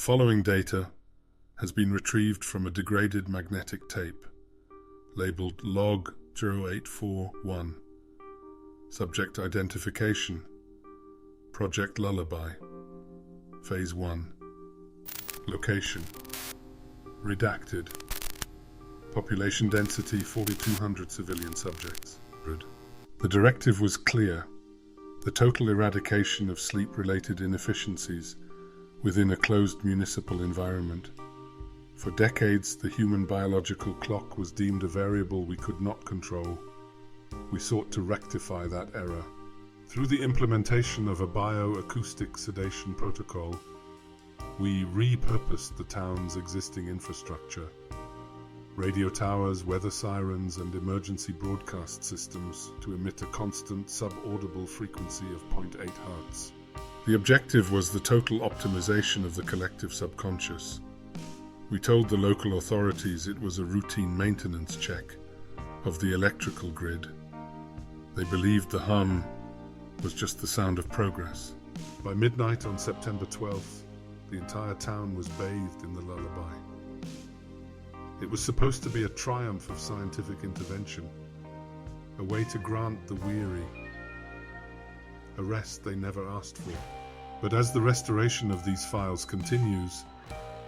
following data has been retrieved from a degraded magnetic tape, labeled log 0841. Subject identification, Project Lullaby, Phase 1. Location, redacted. Population density, 4,200 civilian subjects. The directive was clear: the total eradication of sleep-related inefficiencies within a closed municipal environment. For decades, the human biological clock was deemed a variable we could not control. We sought to rectify that error through the implementation of a bio-acoustic sedation protocol. We repurposed the town's existing infrastructure: radio towers, weather sirens, and emergency broadcast systems to emit a constant subaudible frequency of 0.8 Hz. The objective was the total optimization of the collective subconscious. We told the local authorities it was a routine maintenance check of the electrical grid. They believed the hum was just the sound of progress. By midnight on September 12th, the entire town was bathed in the lullaby. It was supposed to be a triumph of scientific intervention, a way to grant the weary a rest they never asked for. But as the restoration of these files continues,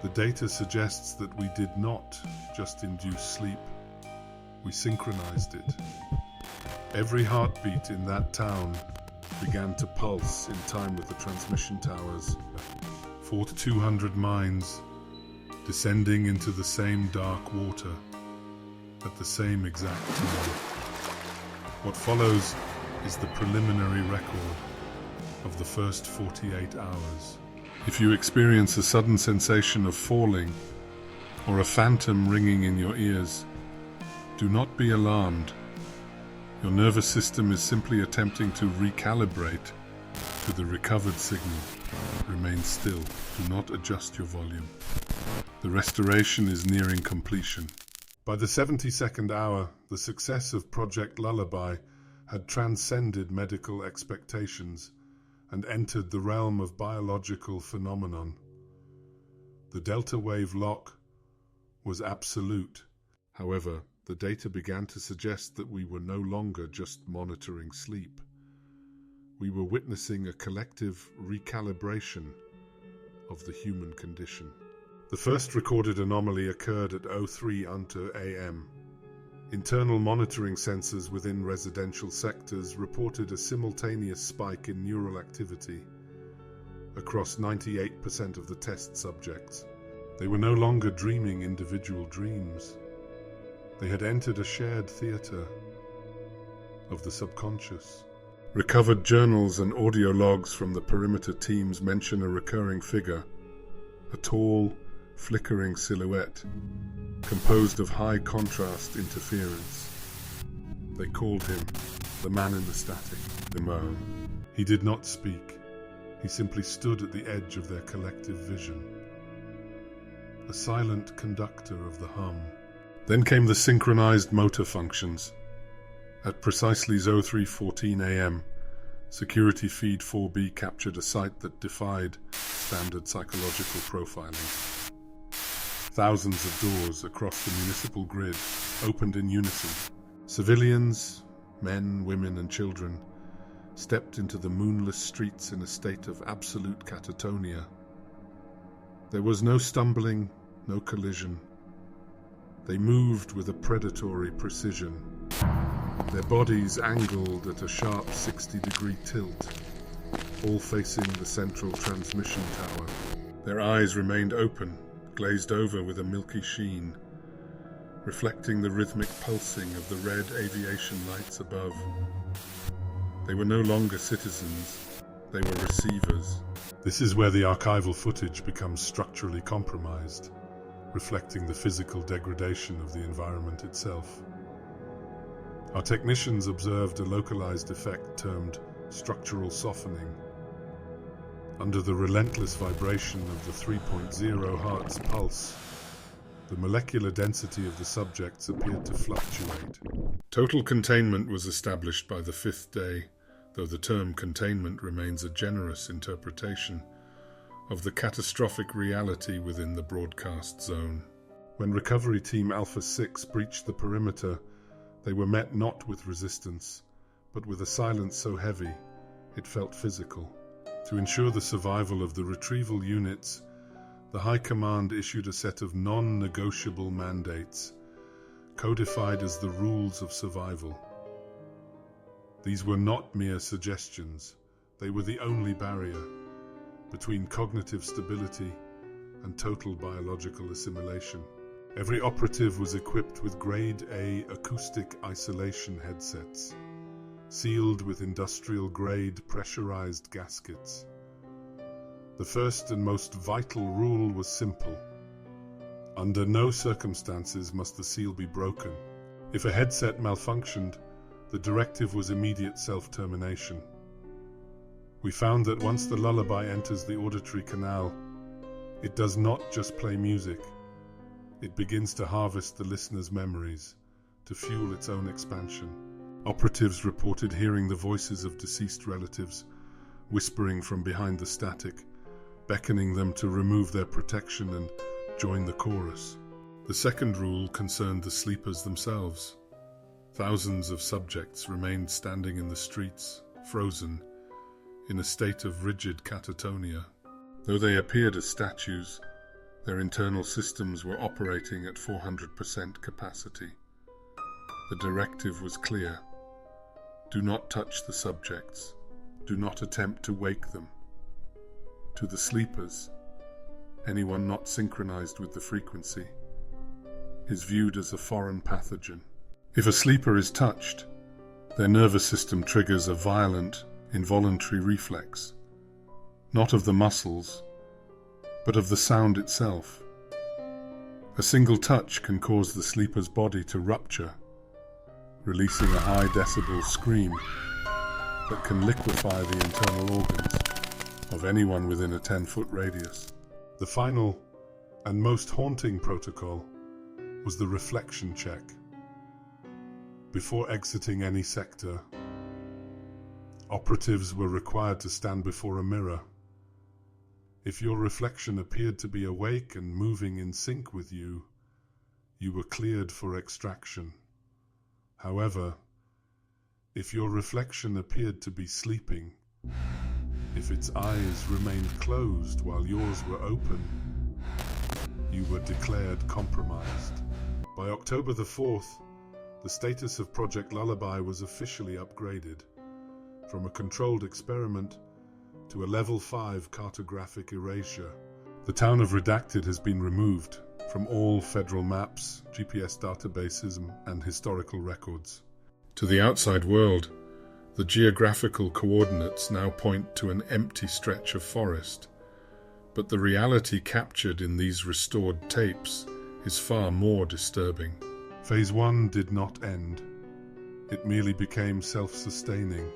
the data suggests that we did not just induce sleep, we synchronized it. Every heartbeat in that town began to pulse in time with the transmission towers. 4,200 minds descending into the same dark water at the same exact time. What follows is the preliminary record of the first 48 hours. If you experience a sudden sensation of falling or a phantom ringing in your ears, do not be alarmed. Your nervous system is simply attempting to recalibrate to the recovered signal. Remain still. Do not adjust your volume. The restoration is nearing completion. By the 72nd hour, the success of Project Lullaby had transcended medical expectations and entered the realm of biological phenomenon. The delta wave lock was absolute. However, the data began to suggest that we were no longer just monitoring sleep. We were witnessing a collective recalibration of the human condition. The first recorded anomaly occurred at 03 AM. Internal monitoring sensors within residential sectors reported a simultaneous spike in neural activity across 98% of the test subjects. They were no longer dreaming individual dreams. They had entered a shared theater of the subconscious. Recovered journals and audio logs from the perimeter teams mention a recurring figure, a tall, flickering silhouette composed of high-contrast interference. They called him the man in the static, Liminal. He did not speak. He simply stood at the edge of their collective vision, a silent conductor of the hum. Then came the synchronized motor functions. At precisely 03:14 AM, Security Feed 4B captured a sight that defied standard psychological profiling. Thousands of doors across the municipal grid opened in unison. Civilians, men, women, and children, stepped into the moonless streets in a state of absolute catatonia. There was no stumbling, no collision. They moved with a predatory precision, their bodies angled at a sharp 60-degree tilt, all facing the central transmission tower. Their eyes remained open, glazed over with a milky sheen, reflecting the rhythmic pulsing of the red aviation lights above. They were no longer citizens, they were receivers. This is where the archival footage becomes structurally compromised, reflecting the physical degradation of the environment itself. Our technicians observed a localized effect termed structural softening. Under the relentless vibration of the 3.0 Hz pulse, the molecular density of the subjects appeared to fluctuate. Total containment was established by the 5th day, though the term containment remains a generous interpretation of the catastrophic reality within the broadcast zone. When Recovery Team Alpha 6 breached the perimeter, they were met not with resistance, but with a silence so heavy it felt physical. To ensure the survival of the retrieval units, the High Command issued a set of non-negotiable mandates, codified as the rules of survival. These were not mere suggestions. They were the only barrier between cognitive stability and total biological assimilation. Every operative was equipped with Grade A acoustic isolation headsets, sealed with industrial-grade pressurized gaskets. The first and most vital rule was simple. Under no circumstances must the seal be broken. If a headset malfunctioned, the directive was immediate self-termination. We found that once the lullaby enters the auditory canal, it does not just play music. It begins to harvest the listener's memories, to fuel its own expansion. Operatives reported hearing the voices of deceased relatives, whispering from behind the static, beckoning them to remove their protection and join the chorus. The second rule concerned the sleepers themselves. Thousands of subjects remained standing in the streets, frozen, in a state of rigid catatonia. Though they appeared as statues, their internal systems were operating at 400% capacity. The directive was clear. Do not touch the subjects. Do not attempt to wake them. To the sleepers, anyone not synchronized with the frequency is viewed as a foreign pathogen. If a sleeper is touched, their nervous system triggers a violent, involuntary reflex, not of the muscles, but of the sound itself. A single touch can cause the sleeper's body to rupture, releasing a high decibel scream that can liquefy the internal organs of anyone within a 10-foot radius. The final and most haunting protocol was the reflection check. Before exiting any sector, operatives were required to stand before a mirror. If your reflection appeared to be awake and moving in sync with you, you were cleared for extraction. However, if your reflection appeared to be sleeping, if its eyes remained closed while yours were open, you were declared compromised. By October the 4th, the status of Project Lullaby was officially upgraded from a controlled experiment to a Level 5 cartographic erasure. The town of Redacted has been removed from all federal maps, GPS databases, and historical records. To the outside world, the geographical coordinates now point to an empty stretch of forest, but the reality captured in these restored tapes is far more disturbing. Phase 1 did not end. It merely became self-sustaining.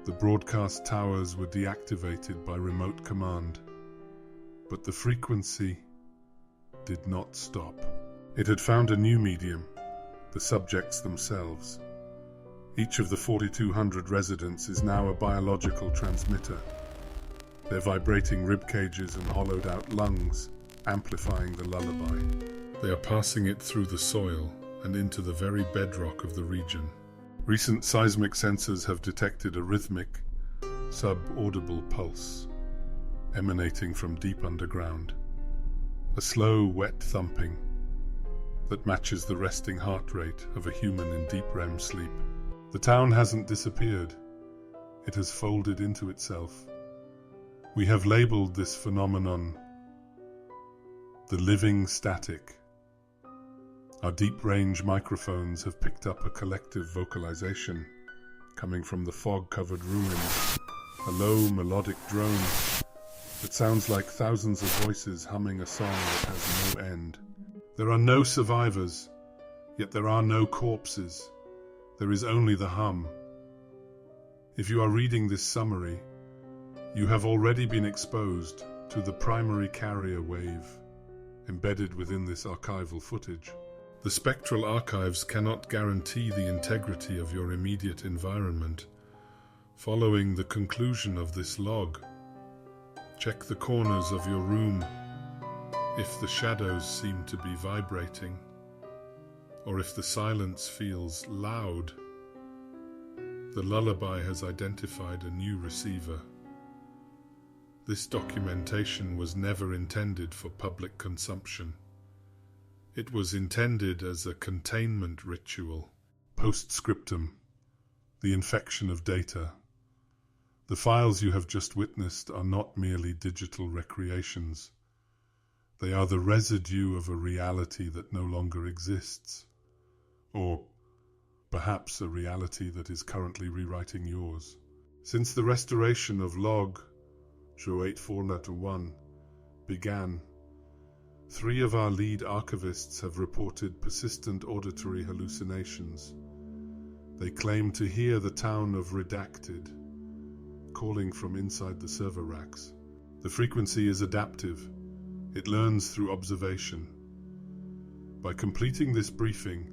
The broadcast towers were deactivated by remote command, but the frequency did not stop. It had found a new medium, the subjects themselves. Each of the 4,200 residents is now a biological transmitter, their vibrating rib cages and hollowed-out lungs amplifying the lullaby. They are passing it through the soil and into the very bedrock of the region. Recent seismic sensors have detected a rhythmic, sub-audible pulse emanating from deep underground, a slow, wet thumping that matches the resting heart rate of a human in deep REM sleep. The town hasn't disappeared. It has folded into itself. We have labeled this phenomenon the living static. Our deep-range microphones have picked up a collective vocalization coming from the fog-covered ruins, a low melodic drone that sounds like thousands of voices humming a song that has no end. There are no survivors, yet there are no corpses. There is only the hum. If you are reading this summary, you have already been exposed to the primary carrier wave embedded within this archival footage. The Spectral Archives cannot guarantee the integrity of your immediate environment following the conclusion of this log. Check the corners of your room if the shadows seem to be vibrating, or if the silence feels loud. The Lullaby has identified a new receiver. This documentation was never intended for public consumption. It was intended as a containment ritual. Postscriptum. The infection of data. The files you have just witnessed are not merely digital recreations. They are the residue of a reality that no longer exists. Or perhaps a reality that is currently rewriting yours. Since the restoration of log 0841 began, 3 of our lead archivists have reported persistent auditory hallucinations. They claim to hear the town of Redacted calling from inside the server racks. The frequency is adaptive. It learns through observation. By completing this briefing,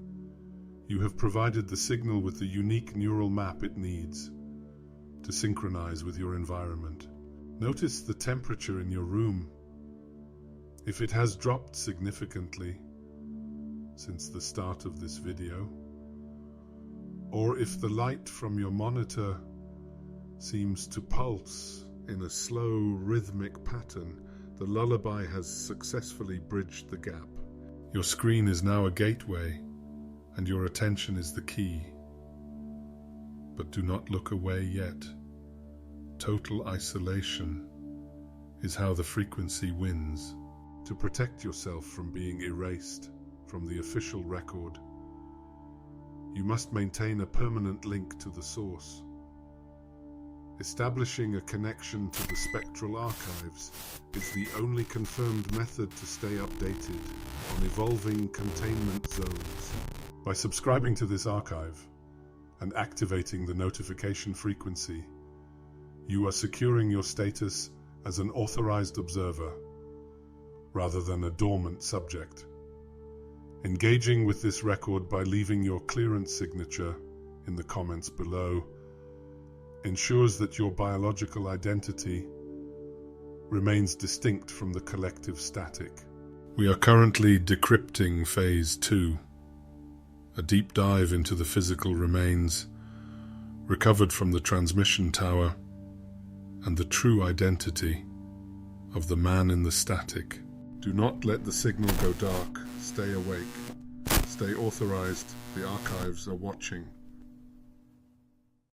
you have provided the signal with the unique neural map it needs to synchronize with your environment. Notice the temperature in your room. If it has dropped significantly since the start of this video, or if the light from your monitor seems to pulse in a slow, rhythmic pattern, the Lullaby has successfully bridged the gap. Your screen is now a gateway, and your attention is the key. But do not look away yet. Total isolation is how the frequency wins. To protect yourself from being erased from the official record, you must maintain a permanent link to the source. Establishing a connection to the Spectral Archives is the only confirmed method to stay updated on evolving containment zones. By subscribing to this archive and activating the notification frequency, you are securing your status as an authorized observer rather than a dormant subject. Engaging with this record by leaving your clearance signature in the comments below ensures that your biological identity remains distinct from the collective static. We are currently decrypting Phase 2, a deep dive into the physical remains recovered from the transmission tower and the true identity of the man in the static. Do not let the signal go dark. Stay awake. Stay authorized. The archives are watching.